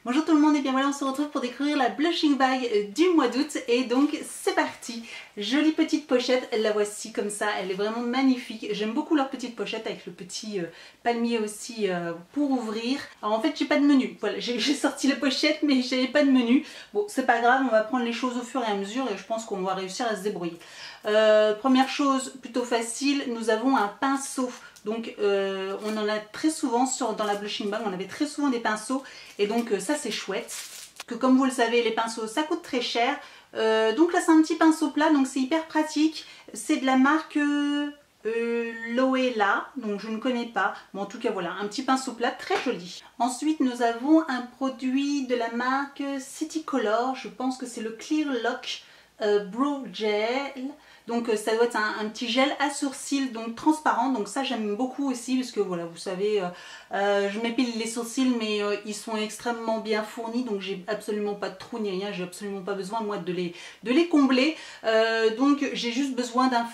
Bonjour tout le monde et bien voilà on se retrouve pour découvrir la blushing bag du mois d'août et donc c'est parti. Jolie petite pochette, la voici comme ça, elle est vraiment magnifique. J'aime beaucoup leur petite pochette avec le petit palmier aussi pour ouvrir. Alors en fait j'ai pas de menu, voilà j'ai sorti la pochette mais j'avais pas de menu. Bon c'est pas grave, on va prendre les choses au fur et à mesure et je pense qu'on va réussir à se débrouiller. Première chose plutôt facile, nous avons un pinceau. Donc on en a très souvent dans la blushing bag, on avait très souvent des pinceaux et donc ça c'est chouette. Que comme vous le savez les pinceaux ça coûte très cher. Donc là c'est un petit pinceau plat donc c'est hyper pratique. C'est de la marque Loella, donc je ne connais pas. Bon en tout cas voilà un petit pinceau plat très joli. Ensuite nous avons un produit de la marque City Color, je pense que c'est le Clear Lock Brow Gel. Donc ça doit être un petit gel à sourcils donc transparent, donc ça j'aime beaucoup aussi parce que voilà vous savez je m'épile les sourcils mais ils sont extrêmement bien fournis donc j'ai absolument pas de trous ni rien, j'ai absolument pas besoin moi de les combler, donc j'ai juste besoin d'un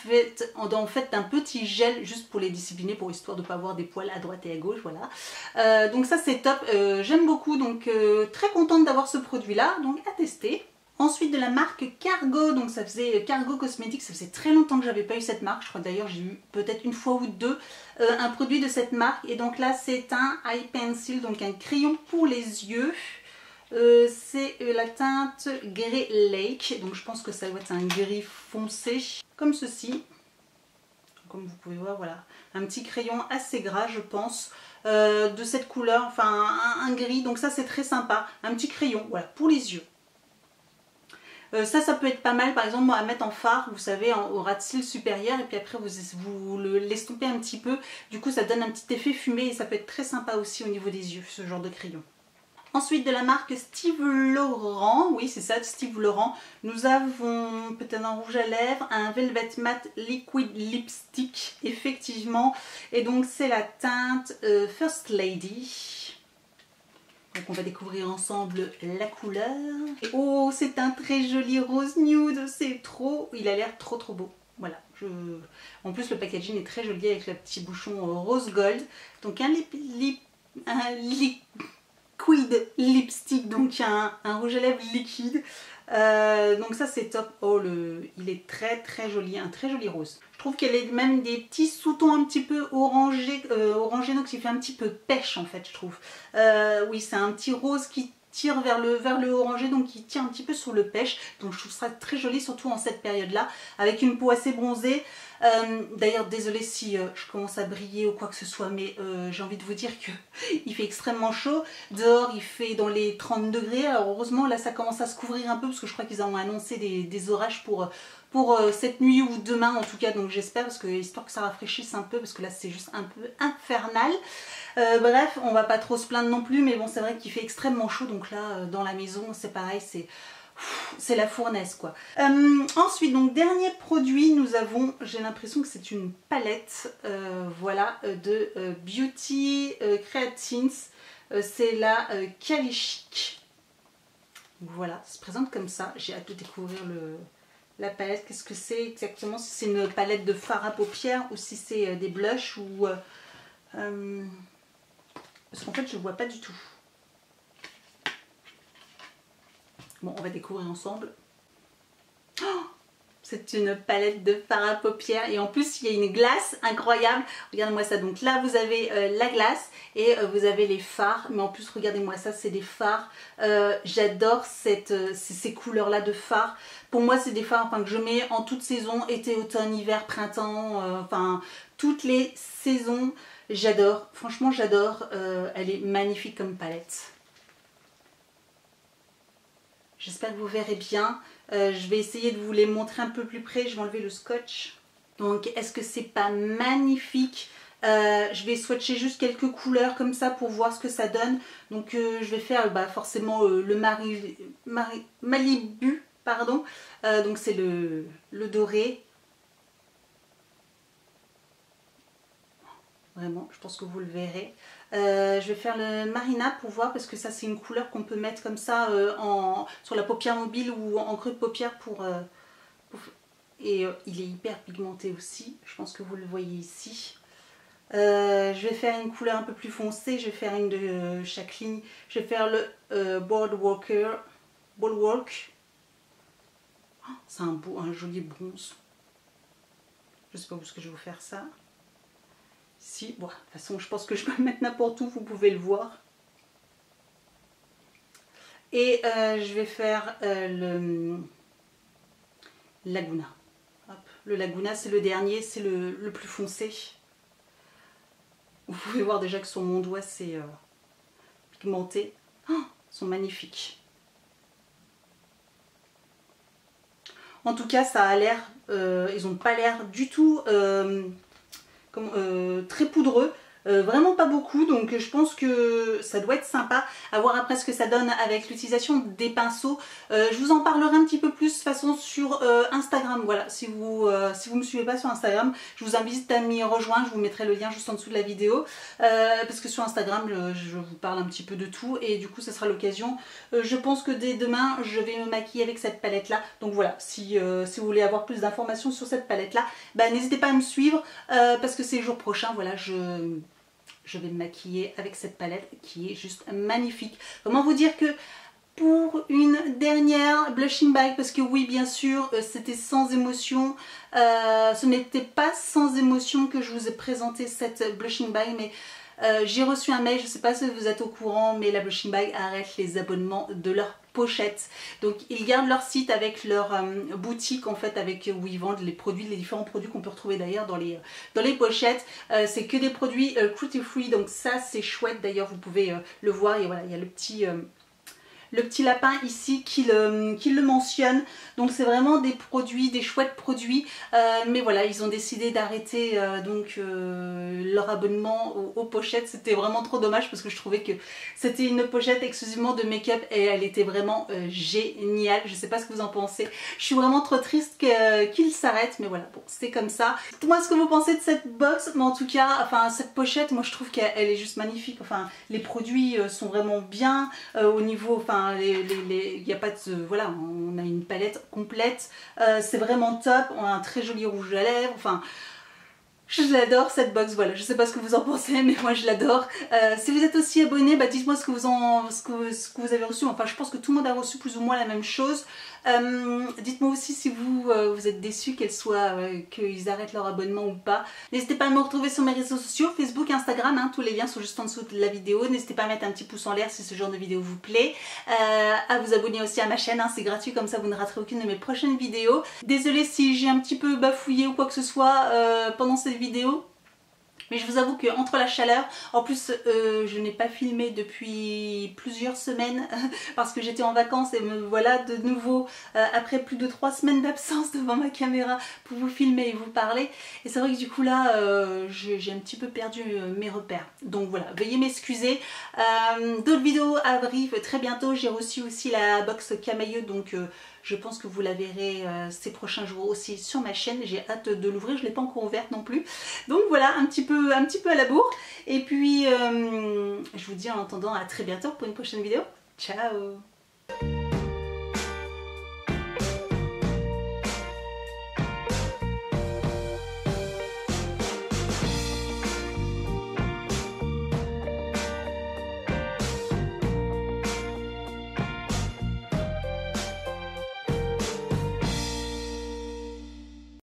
petit gel juste pour les discipliner pour histoire de pas avoir des poils à droite et à gauche, voilà. Donc ça c'est top, j'aime beaucoup donc très contente d'avoir ce produit là donc à tester. Ensuite de la marque Cargo, donc ça faisait Cargo Cosmetics, ça faisait très longtemps que j'avais pas eu cette marque, je crois d'ailleurs j'ai eu peut-être une fois ou deux un produit de cette marque et donc là c'est un eye pencil, donc un crayon pour les yeux. C'est la teinte Grey Lake, donc je pense que ça doit être un gris foncé comme ceci. Comme vous pouvez voir voilà, un petit crayon assez gras je pense, de cette couleur, enfin un gris, donc ça c'est très sympa, un petit crayon voilà pour les yeux. Ça peut être pas mal par exemple à mettre en fard, vous savez, au ras de cils supérieur et puis après vous l'estompez un petit peu, du coup ça donne un petit effet fumé et ça peut être très sympa aussi au niveau des yeux, ce genre de crayon. Ensuite de la marque Steve Laurent, oui c'est ça, Steve Laurent, nous avons peut-être un rouge à lèvres, un Velvet Matte Liquid Lipstick, effectivement, et donc c'est la teinte First Lady. Donc on va découvrir ensemble la couleur. Et oh c'est un très joli rose nude, c'est trop, il a l'air trop beau. Voilà, en plus le packaging est très joli avec le petit bouchon rose gold. Donc un liquid lipstick, donc un rouge à lèvres liquide. Donc ça c'est top. Oh il est très joli, un très joli rose. Je trouve qu'elle est même des petits sous-tons un petit peu orangés, donc qui fait un petit peu pêche en fait je trouve. Oui c'est un petit rose qui tire vers le orangé, donc qui tire un petit peu sur le pêche, donc je trouve ça très joli surtout en cette période là avec une peau assez bronzée. D'ailleurs désolée si je commence à briller ou quoi que ce soit, mais j'ai envie de vous dire que il fait extrêmement chaud dehors, il fait dans les 30 degrés. Alors heureusement là ça commence à se couvrir un peu parce que je crois qu'ils ont annoncé des orages pour cette nuit ou demain en tout cas, donc j'espère, parce que histoire que ça rafraîchisse un peu parce que là c'est juste un peu infernal. Bref, on va pas trop se plaindre non plus, mais bon c'est vrai qu'il fait extrêmement chaud, donc là dans la maison c'est pareil, c'est la fournaise quoi. Ensuite donc dernier produit, nous avons, j'ai l'impression que c'est une palette voilà de Beauty Creatines, c'est la Calichic. Voilà, ça se présente comme ça, j'ai hâte de découvrir la palette, qu'est-ce que c'est exactement, si c'est une palette de fard à paupières ou si c'est des blushs ou parce qu'en fait je vois pas du tout. Bon on va découvrir ensemble. Oh, c'est une palette de fard à paupières et en plus il y a une glace incroyable, regardez-moi ça. Donc là vous avez la glace et vous avez les fards, mais en plus regardez-moi ça, c'est des fards, j'adore ces couleurs là de fards. Pour moi c'est des fards que je mets en toute saison, été, automne, hiver, printemps, enfin toutes les saisons, j'adore, franchement j'adore, elle est magnifique comme palette. J'espère que vous verrez bien. Je vais essayer de vous les montrer un peu plus près. Je vais enlever le scotch. Donc est-ce que c'est pas magnifique? Je vais swatcher juste quelques couleurs comme ça pour voir ce que ça donne. Donc je vais faire forcément le Malibu, pardon. Donc c'est le doré. Vraiment, je pense que vous le verrez. Je vais faire le Marina pour voir, parce que ça c'est une couleur qu'on peut mettre comme ça sur la paupière mobile ou en creux de paupière et il est hyper pigmenté aussi. Je pense que vous le voyez ici. Je vais faire une couleur un peu plus foncée, je vais faire une de chaque ligne. Je vais faire le Boardwalk. Oh, c'est un joli bronze. Je sais pas où est-ce que je vais vous faire ça. Si, bon, de toute façon, je pense que je peux le mettre n'importe où, vous pouvez le voir. Et je vais faire le Laguna. Hop. Le Laguna, c'est le dernier, c'est le plus foncé. Vous pouvez voir déjà que sur mon doigt, c'est pigmenté. Oh, ils sont magnifiques. En tout cas, ça a l'air, ils n'ont pas l'air du tout très poudreux. Vraiment pas beaucoup, donc je pense que ça doit être sympa à voir après ce que ça donne avec l'utilisation des pinceaux. Je vous en parlerai un petit peu plus de toute façon sur Instagram. Voilà, si vous me suivez pas sur Instagram, je vous invite à m'y rejoindre. Je vous mettrai le lien juste en dessous de la vidéo parce que sur Instagram je vous parle un petit peu de tout et du coup ça sera l'occasion. Je pense que dès demain je vais me maquiller avec cette palette là. Donc voilà, si vous voulez avoir plus d'informations sur cette palette là, bah, n'hésitez pas à me suivre parce que c'est les jours prochains. Voilà, je vais me maquiller avec cette palette qui est juste magnifique. Comment vous dire que pour une dernière blushing bag, parce que oui bien sûr c'était sans émotion, ce n'était pas sans émotion que je vous ai présenté cette blushing bag, mais j'ai reçu un mail, je ne sais pas si vous êtes au courant, mais la blushing bag arrête les abonnements de leur pochette. Donc ils gardent leur site avec leur boutique en fait, avec où ils vendent les produits, les différents produits qu'on peut retrouver d'ailleurs dans les pochettes. C'est que des produits cruelty free, donc ça c'est chouette. D'ailleurs vous pouvez le voir, et voilà, il y a le petit lapin ici qui le mentionne. Donc c'est vraiment des produits, des chouettes produits, mais voilà, ils ont décidé d'arrêter leur abonnement aux pochettes. C'était vraiment trop dommage parce que je trouvais que c'était une pochette exclusivement de make-up et elle était vraiment géniale. Je sais pas ce que vous en pensez, je suis vraiment trop triste qu'il s'arrête, mais voilà, bon, c'est comme ça. Dites-moi ce que vous pensez de cette box, mais en tout cas, enfin cette pochette, moi je trouve qu'elle est juste magnifique. Enfin les produits sont vraiment bien au niveau, enfin il n'y a pas de, voilà, on a une palette complète, c'est vraiment top, on a un très joli rouge à lèvres, enfin je l'adore cette box. Voilà, je sais pas ce que vous en pensez, mais moi je l'adore. Si vous êtes aussi abonné, bah dites-moi ce que vous avez reçu. Enfin je pense que tout le monde a reçu plus ou moins la même chose. Dites-moi aussi si vous êtes déçus qu'ils arrêtent leur abonnement ou pas. N'hésitez pas à me retrouver sur mes réseaux sociaux, Facebook, Instagram, hein, tous les liens sont juste en dessous de la vidéo. N'hésitez pas à mettre un petit pouce en l'air si ce genre de vidéo vous plaît, à vous abonner aussi à ma chaîne, hein, c'est gratuit, comme ça vous ne raterez aucune de mes prochaines vidéos. Désolée si j'ai un petit peu bafouillé ou quoi que ce soit pendant cette vidéo. Mais je vous avoue qu'entre la chaleur, en plus je n'ai pas filmé depuis plusieurs semaines parce que j'étais en vacances et me voilà de nouveau après plus de 3 semaines d'absence devant ma caméra pour vous filmer et vous parler. Et c'est vrai que du coup là j'ai un petit peu perdu mes repères. Donc voilà, veuillez m'excuser. D'autres vidéos arrivent très bientôt. J'ai reçu aussi la box Camailleux, donc je pense que vous la verrez ces prochains jours aussi sur ma chaîne. J'ai hâte de l'ouvrir, je ne l'ai pas encore ouverte non plus. Donc voilà, un petit peu à la bourre. Et puis je vous dis en attendant à très bientôt pour une prochaine vidéo. Ciao!